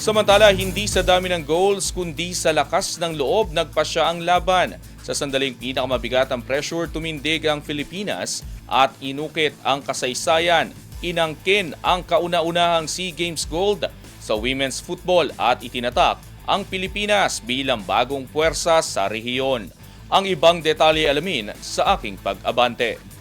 Samantala, hindi sa dami ng goals kundi sa lakas ng loob nagpasya ang laban. Sa sandaling pinakamabigat ang pressure, tumindig ang Pilipinas at inukit ang kasaysayan. Inangkin ang kauna-unahang SEA Games gold sa women's football at itinatak ang Pilipinas bilang bagong puwersa sa rehiyon. Ang ibang detalye alamin sa aking pag-abante.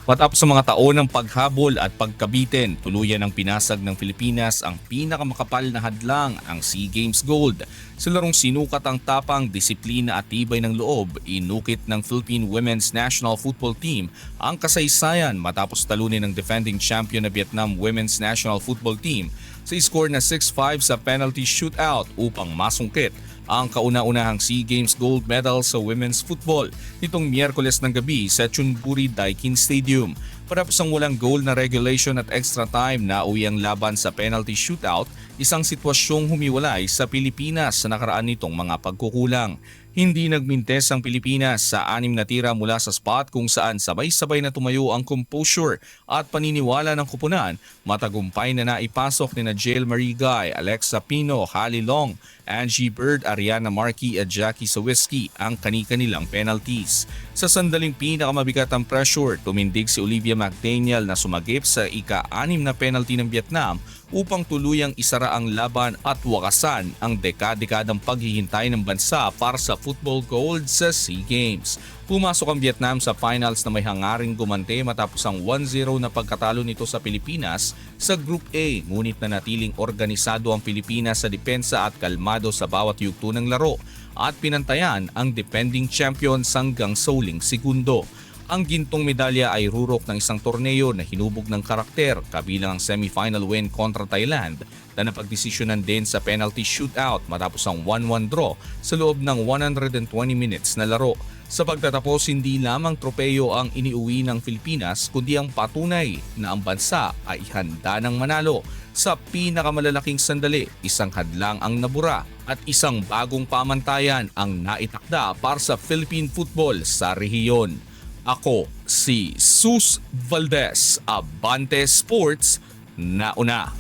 Patapos sa mga taon ng paghabol at pagkabitin, tuluyan ng pinasag ng Pilipinas ang pinakamakapal na hadlang, ang SEA Games Gold. Sa larong sinukat ang tapang, disiplina at tibay ng loob, inukit ng Philippine Women's National Football Team ang kasaysayan matapos talunin ng defending champion na Vietnam Women's National Football Team sa score na 6-5 sa penalty shootout upang masungkit ang kauna-unahang SEA Games gold medal sa women's football nitong Miyerkules ng gabi sa Chonburi Daikin Stadium. Patapos ang walang goal na regulation at extra time na uwi ang laban sa penalty shootout, isang sitwasyong humiwalay sa Pilipinas sa nakaraan nitong mga pagkukulang. Hindi nagmintes ang Pilipinas sa 6 na tira mula sa spot kung saan sabay-sabay na tumayo ang composure at paniniwala ng kupunan. Matagumpay na naipasok ni Jael Marie Guy, Alexa Pino, Hali Long, Angie Bird, Ariana Marquez at Jackie Sawiski ang kani-kanilang penalties. Sa sandaling pinakamabigat ang pressure, tumindig si Olivia McDaniel na sumagip sa ika-6 na penalty ng Vietnam upang tuluyang isara ang laban at wakasan ang dekadekadang paghihintay ng bansa para sa football gold sa SEA Games. Pumasok ang Vietnam sa finals na may hangaring gumante matapos ang 1-0 na pagkatalo nito sa Pilipinas sa Group A, ngunit nanatiling organisado ang Pilipinas sa depensa at kalmado sa bawat yugto ng laro at pinantayan ang defending champions hanggang sa huling segundo. Ang gintong medalya ay rurok ng isang torneo na hinubog ng karakter, kabilang ang semifinal win kontra Thailand na napagdesisyonan din sa penalty shootout matapos ang 1-1 draw sa loob ng 120 minutes na laro. Sa pagtatapos, hindi lamang tropeyo ang iniuwi ng Pilipinas kundi ang patunay na ang bansa ay handa ng manalo. Sa pinakamalalaking sandali, isang hadlang ang nabura at isang bagong pamantayan ang naitakda para sa Philippine football sa rehiyon. Ako si Sus Valdez, Abante Sports, nauna.